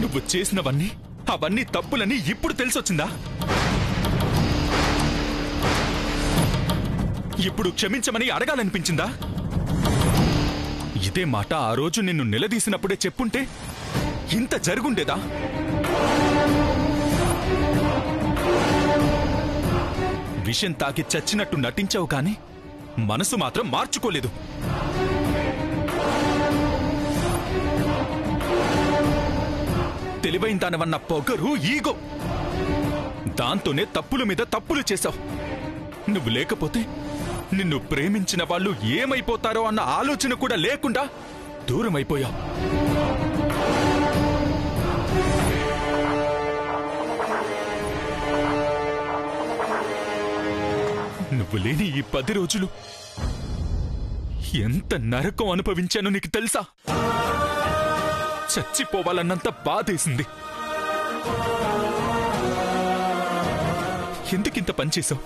నువ్వు చేసినవన్నీ అవన్నీ తప్పులని ఇప్పుడు తెలిసొచ్చిందా? ఇప్పుడు క్షమించమని అడగాలనిపించిందా? ఇదే మాట ఆ రోజు నిన్ను నిలదీసినప్పుడే చెప్పుంటే ఇంత జరుగుండేదా? విషం తాకి చచ్చినట్టు నటించావు కాని మనసు మాత్రం మార్చుకోలేదు. తెలివైందానవన్న పొగరు, ఈగో, దాంతోనే తప్పుల మీద తప్పులు చేశావు. నువ్వు లేకపోతే నిన్ను ప్రేమించిన వాళ్ళు ఏమైపోతారో అన్న ఆలోచన కూడా లేకుండా దూరమైపోయావు. నువ్వు లేని ఈ 10 రోజులు ఎంత నరకం అనుభవించానో నీకు తెలుసా? చచ్చిపోవాలన్నంత బాధేసింది. ఎందుకింత పనిచేశావు?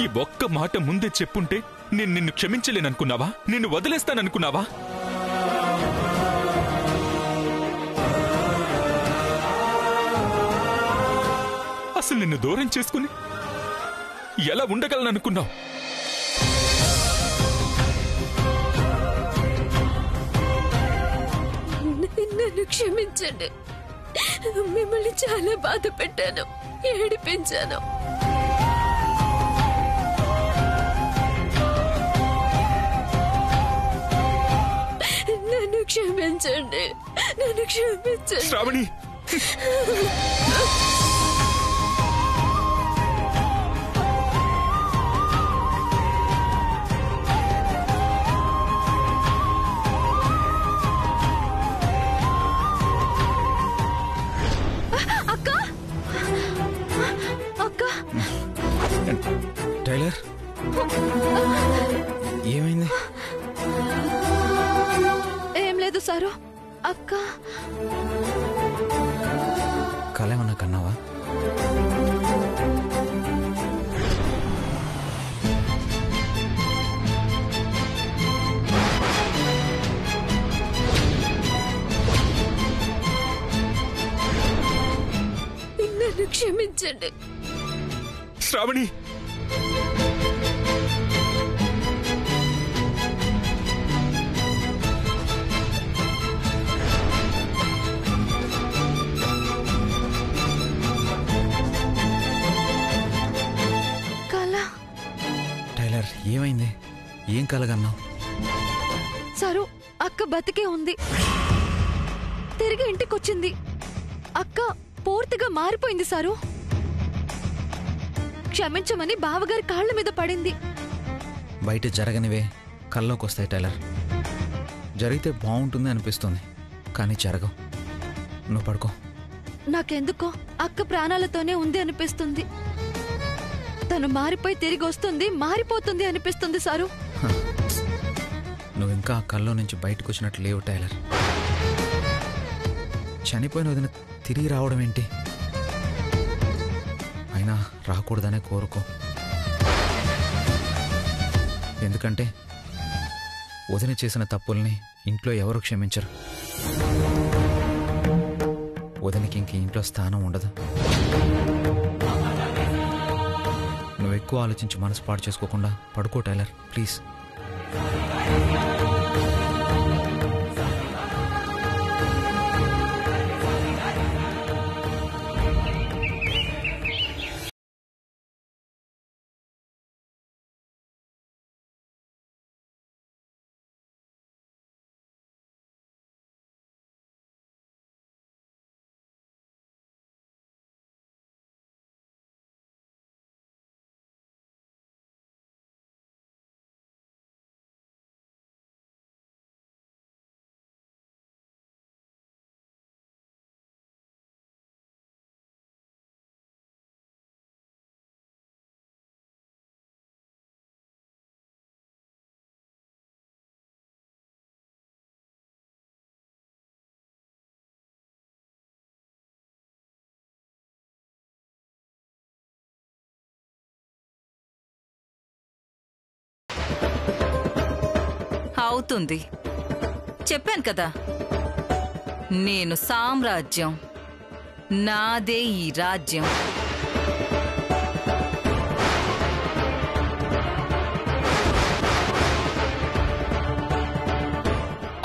ఈ ఒక్క మాట ముందే చెప్పుంటే నేను నిన్ను క్షమించలేననుకున్నావా? నిన్ను వదిలేస్తాననుకున్నావా? అసలు నిన్ను దూరం చేసుకుని ఎలా ఉండగలననుకున్నావు? నన్ను క్షమించండి. మిమ్మల్ని చాలా బాధ పెట్టాను, ఏడిపించాను. నన్ను క్షమించండి, నన్ను క్షమించండి. శ్రావణి, టైలర్, ఏమైంది? ఏం లేదు సారు. అక్క కలేమన్నా కన్నావా? నన్ను క్షమించండి. శ్రావణి, టైలర్, ఏమైంది? ఏం కలగన్నావు? సారు, అక్క బతికే ఉంది, తిరిగి ఇంటికొచ్చింది. అక్క పూర్తిగా మారిపోయింది సారు. క్షమించమని బావగారి కాళ్ల మీద పడింది. బయట జరగనివే కల్లోకి వస్తాయి టైలర్. జరిగితే బాగుంటుంది అనిపిస్తుంది, కానీ జరగవు. నువ్వు పడుకో. నాకెందుకో అక్క ప్రాణాలతోనే ఉంది అనిపిస్తుంది. తను మారిపోయి తిరిగి వస్తుంది, మారిపోతుంది అనిపిస్తుంది సారు. నువ్వు ఇంకా ఆ కల్లో నుంచి బయటకు వచ్చినట్లు లేవు టైలర్. చనిపోయిన వదిన తిరిగి రావడం ఏంటి? అయినా రాకూడదనే కోరుకో. ఎందుకంటే వదిన చేసిన తప్పుల్ని ఇంట్లో ఎవరు క్షమించరు. వదినకి ఇంక ఇంట్లో స్థానం ఉండదు. నువ్వు ఎక్కువ ఆలోచించి మనసు పాడు చేసుకోకుండా పడుకో టైలర్, ప్లీజ్. అవుతుంది, చెప్పాను కదా. నేను సామ్రాజ్యం, నాదే ఈ రాజ్యం.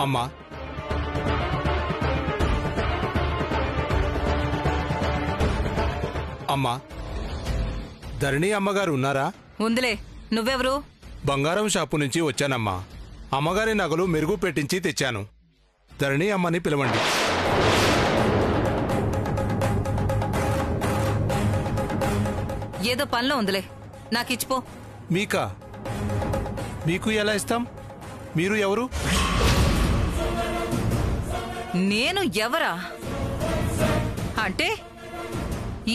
అమ్మా, అమ్మా, ధరణి అమ్మగారు ఉన్నారా? ఉందిలే. నువ్వెవరు? బంగారం షాపు నుంచి వచ్చానమ్మా. అమ్మగారి నగలు మెరుగు పెట్టించి తెచ్చాను. ధరణి అమ్మని పిలవండి. ఏదో పనిలో ఉందిలే, నాకిచ్చిపో. మీకా? మీకు ఎలా ఇస్తాం? మీరు ఎవరు? నేను ఎవరా అంటే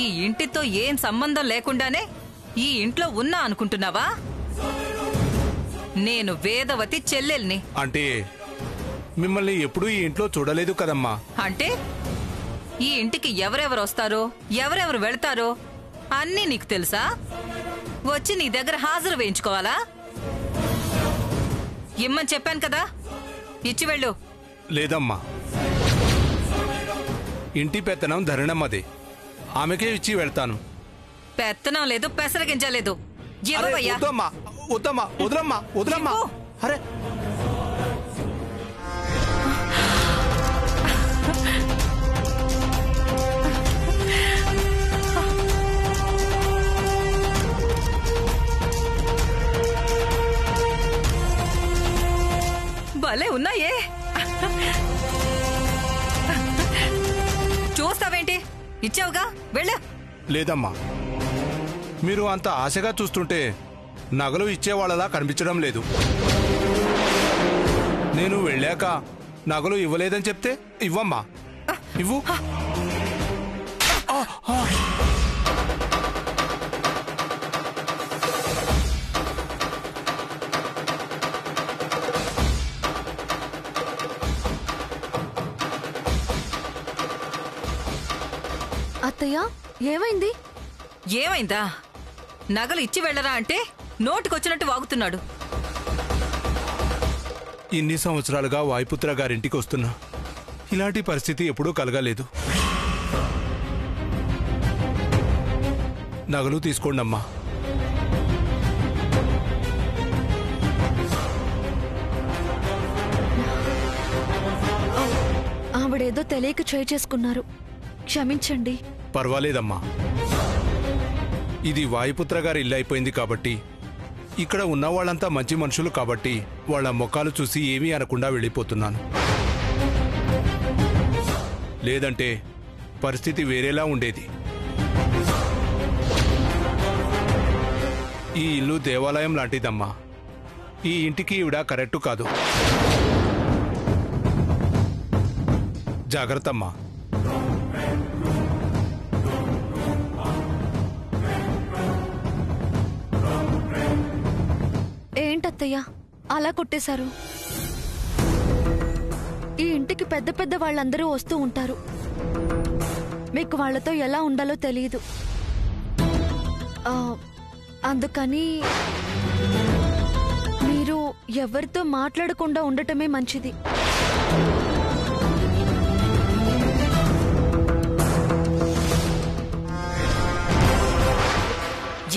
ఈ ఇంటితో ఏం సంబంధం లేకుండానే ఈ ఇంట్లో ఉన్నా అనుకుంటున్నావా? నేను వేదవతి చెల్లెల్ని. అంటే మిమ్మల్ని ఎప్పుడూ ఈ ఇంట్లో చూడలేదు కదమ్మా. అంటే ఈ ఇంటికి ఎవరెవరు వస్తారో ఎవరెవరు వెళ్తారో అన్నీ నీకు తెలుసా? వచ్చి నీ దగ్గర హాజరు వేయించుకోవాలా? ఇమ్మని చెప్పాను కదా, ఇచ్చి వెళ్ళు. లేదమ్మా, ఇంటి పెత్తనం ధరణమ్మదే. ఆమెకే ఇచ్చి వెళ్తాను. పెత్తనం లేదు, పెసరగించలేదు. అరే, ఇవ్వవయ్యా. వద్దమ్మా, వద్దమ్మా, వదలమ్మా, వదలమ్మా. ఇవ్వు. అరే, భలే ఉన్నాయే. చూస్తావేంటి? ఇచ్చావుగా, వెళ్ళు. లేదమ్మా, మీరు అంత ఆశగా చూస్తుంటే నగలు ఇచ్చేవాళ్ళలా కనిపించడం లేదు. నేను వెళ్ళాక నగలు ఇవ్వలేదని చెప్తే ఇవ్వమ్మా, ఇవ్వు. అత్తయ్య, ఏమైంది? ఏమైందా? నగలు ఇచ్చి వెళ్ళరా అంటే నోటికొచ్చినట్టు వాగుతున్నాడు. ఇన్ని సంవత్సరాలుగా వాయుపుత్ర గారింటికి వస్తున్నా. ఇలాంటి పరిస్థితి ఎప్పుడూ కలగలేదు. నగలు తీసుకోండమ్మా. ఆవిడేదో తెలియక చేయి చేసుకున్నారు, క్షమించండి. పర్వాలేదమ్మా, ఇది వాయుపుత్ర గారి ఇల్లు అయిపోయింది కాబట్టి, ఇక్కడ ఉన్న వాళ్ళంతా మంచి మనుషులు కాబట్టి వాళ్ళ ముఖాలు చూసి ఏమీ అనకుండా వెళ్ళిపోతున్నాను. లేదంటే పరిస్థితి వేరేలా ఉండేది. ఈ ఇల్లు దేవాలయం లాంటిదమ్మా. ఈ ఇంటికి ఈవిడ కరెక్టు కాదు. జాగ్రత్తమ్మా. ఏంటత్తయ్య అలా కొట్టేశారు? ఈ ఇంటికి పెద్ద పెద్ద వాళ్ళందరూ వస్తూ ఉంటారు. మీకు వాళ్ళతో ఎలా ఉండాలో తెలియదు. అందుకని మీరు ఎవరితో మాట్లాడకుండా ఉండటమే మంచిది.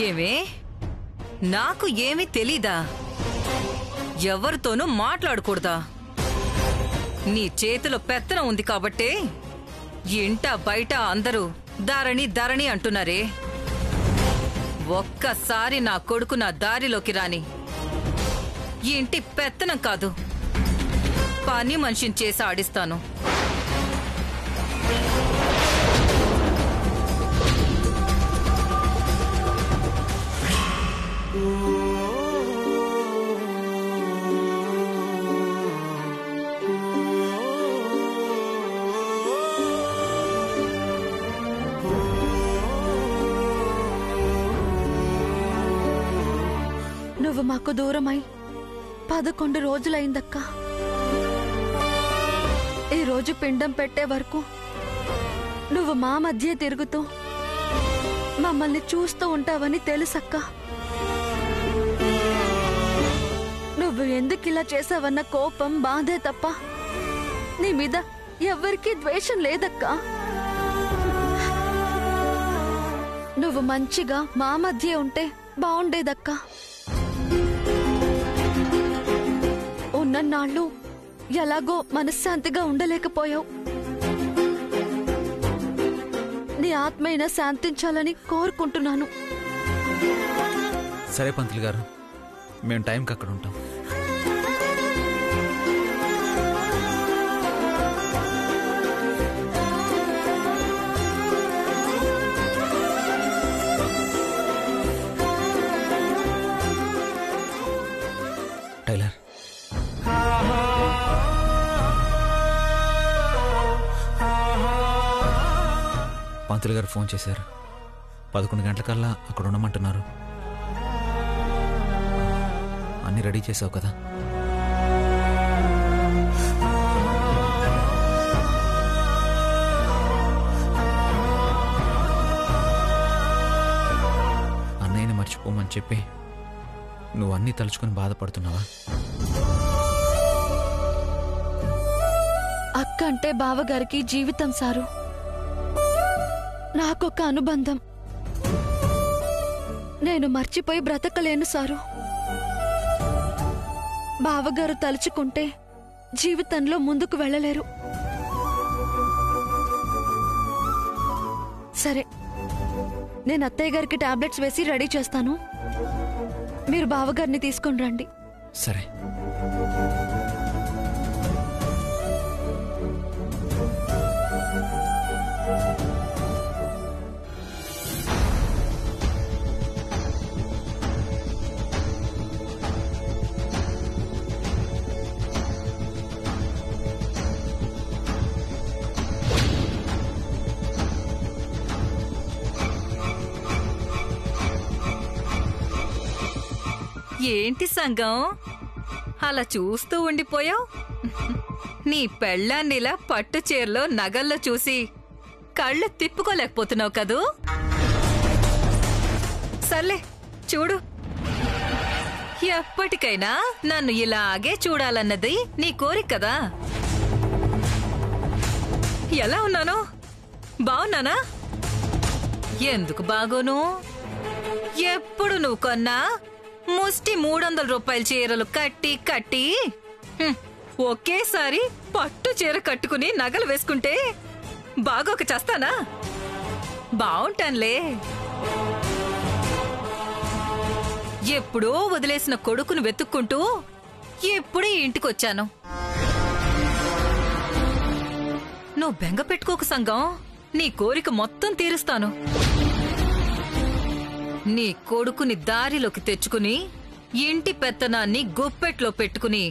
ఏమే, నాకు ఏమీ తెలీదా? ఎవరితోనూ మాట్లాడకూడదా? నీ చేతిలో పెత్తనం ఉంది కాబట్టే ఇంట బయట అందరూ ధరణి ధరణి అంటున్నారే. ఒక్కసారి నా కొడుకు నా దారిలోకి రాని, ఈ ఇంటి పెత్తనం కాదు, పని మనిషిని చేసి ఆడిస్తాను. నువ్వు మాకు దూరమై 11 రోజులైందక్కా. ఈ రోజు పిండం పెట్టే వరకు నువ్వు మా మధ్య తిరుగుతూ మమ్మల్ని చూస్తూ ఉంటావని తెలుసక్కా. నువ్వు ఎందుకిలా చేసావన్న కోపం, బాధే తప్ప నీ మీద ఎవ్వరికీ ద్వేషం లేదక్కా. నువ్వు మంచిగా మా మధ్య ఉంటే బాగుండేదక్కా. ఉన్నన్నాళ్ళు ఎలాగో మనశ్శాంతిగా ఉండలేకపోయావు. నీ ఆత్మైనా శాంతించాలని కోరుకుంటున్నాను. సరే పంతులు గారు, మేము టైంకి అక్కడ ఉంటాం. టైలర్, పంతులు గారు ఫోన్ చేశారు. 11 గంటలకల్లా అక్కడ ఉండమంటున్నారు. అన్నీ రెడీ చేసావు కదా? అన్నయ్యని మర్చిపోమని చెప్పి నువ్వు అన్నీ తలుచుకొని బాధపడుతున్నావా? అక్క అంటే బావగారికి జీవితం సారు. నాకొక అనుబంధం. నేను మర్చిపోయి బ్రతకలేను సారు. బావగారు తలుచుకుంటే జీవితంలో ముందుకు వెళ్ళలేరు. సరే, నేను అత్తయ్య గారికి టాబ్లెట్స్ వేసి రెడీ చేస్తాను. మీరు బావగారిని తీసుకొని రండి. సరే. ఏంటి సంగం అలా చూస్తూ ఉండిపోయావు? నీ పెళ్ళాన్నిలా పట్టు చీరలో నగల్లో చూసి కళ్ళు తిప్పుకోలేకపోతున్నావు కదూ? సర్లే చూడు, ఎప్పటికైనా నన్ను ఇలాగే చూడాలన్నది నీ కోరిక కదా. ఎలా ఉన్నాను? బాగున్నానా? ఎందుకు బాగోను? ఎప్పుడు నువ్వు కొన్నా ముష్టి 300 రూపాయల చీరలు కట్టి కట్టి ఒకేసారి పట్టు చీర కట్టుకుని నగలు వేసుకుంటే బాగోక చేస్తానా? బావుంటానులే. ఎప్పుడో వదిలేసిన కొడుకును వెతుక్కుంటూ ఎప్పుడే ఇంటికొచ్చాను. నువ్వు బెంగ పెట్టుకోకు సంగం, నీ కోరిక మొత్తం తీరుస్తాను. నీ కొడుకుని దారిలోకి తెచ్చుకుని ఇంటి పెత్తనాన్ని గుప్పెట్లో పెట్టుకుని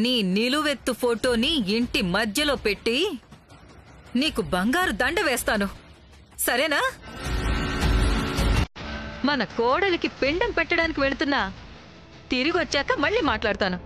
నీ నిలువెత్తు ఫోటోని ఇంటి మధ్యలో పెట్టి నీకు బంగారు దండ వేస్తాను. సరేనా? మన కోడలికి పిండం పెట్టడానికి వెళుతున్నా. తిరిగొచ్చాక మళ్ళీ మాట్లాడతాను.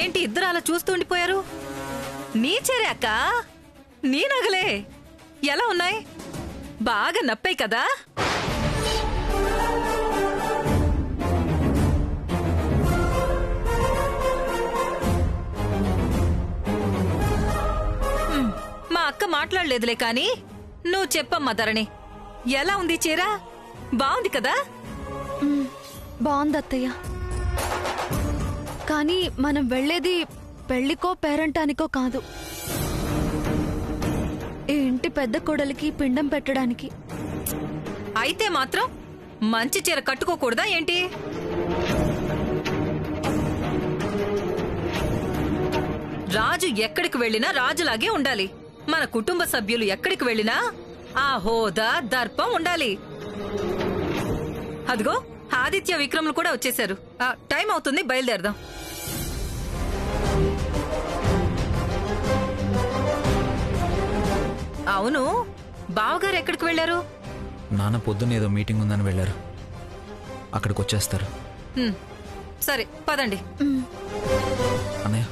ఏంటి ఇద్దరు అలా చూస్తుండిపోయారు? నీ చీరే అక్క, నీ నగలే ఎలా ఉన్నాయి? బాగా నప్పాయి కదా? మా అక్క మాట్లాడలేదులే కాని నువ్వు చెప్పమ్మా ధరణి, ఎలా ఉంది చీర? బాగుంది కదా? బాగుంది అత్తయ్య. కానీ మనం వెళ్లేది పెళ్లికో పేరంటానికో కాదు. ఈ ఇంటి పెద్ద కోడలికి పిండం పెట్టడానికి. అయితే మాత్రం మంచి చీర కట్టుకోకూడదా ఏంటి? రాజు ఎక్కడికి వెళ్ళినా రాజులాగే ఉండాలి. మన కుటుంబ సభ్యులు ఎక్కడికి వెళ్ళినా ఆ హోదా దర్పం ఉండాలి. అదిగో ఆదిత్య విక్రములు కూడా వచ్చేశారు. టైం అవుతుంది, బయలుదేరదాం. అవును, బావగారు ఎక్కడికి వెళ్ళారు? నాన్న పొద్దున్న ఏదో మీటింగ్ ఉందని వెళ్ళారు. అక్కడికి వచ్చేస్తారు. సరే పదండి. అన్నయ్య,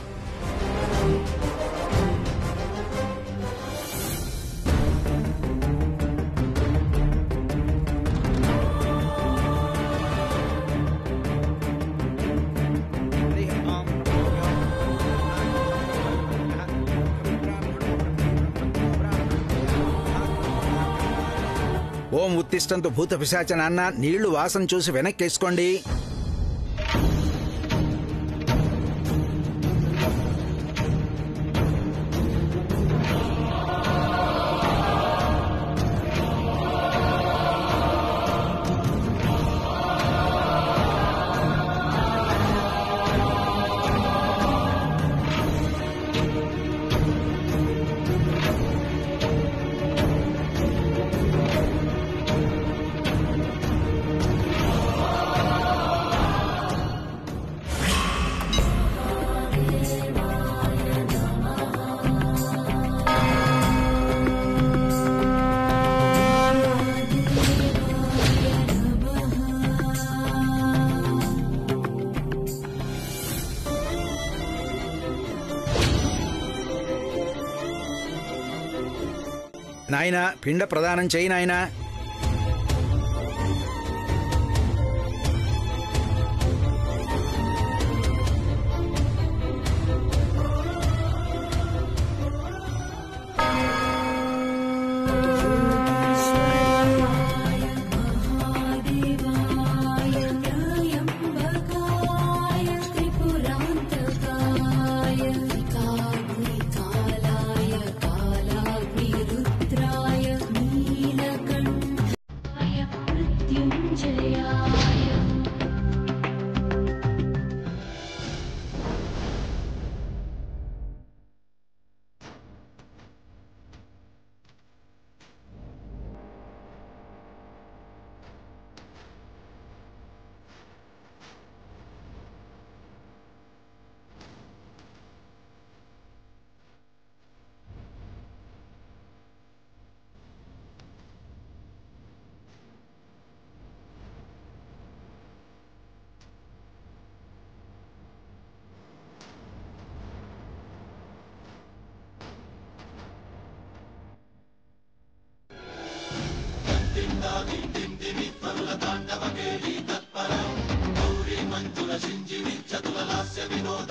ఓం ఉత్తిష్టంతు భూత పిశాచ నాన్న, నీళ్లు వాసన చూసి వెనక్కేసుకోండి. నాయనా, పిండ ప్రదానం చేయి నాయనా. తాండవ కేళి తత్పరం గౌరీ మంజుల సింజిని చతుల లాస్య వినోద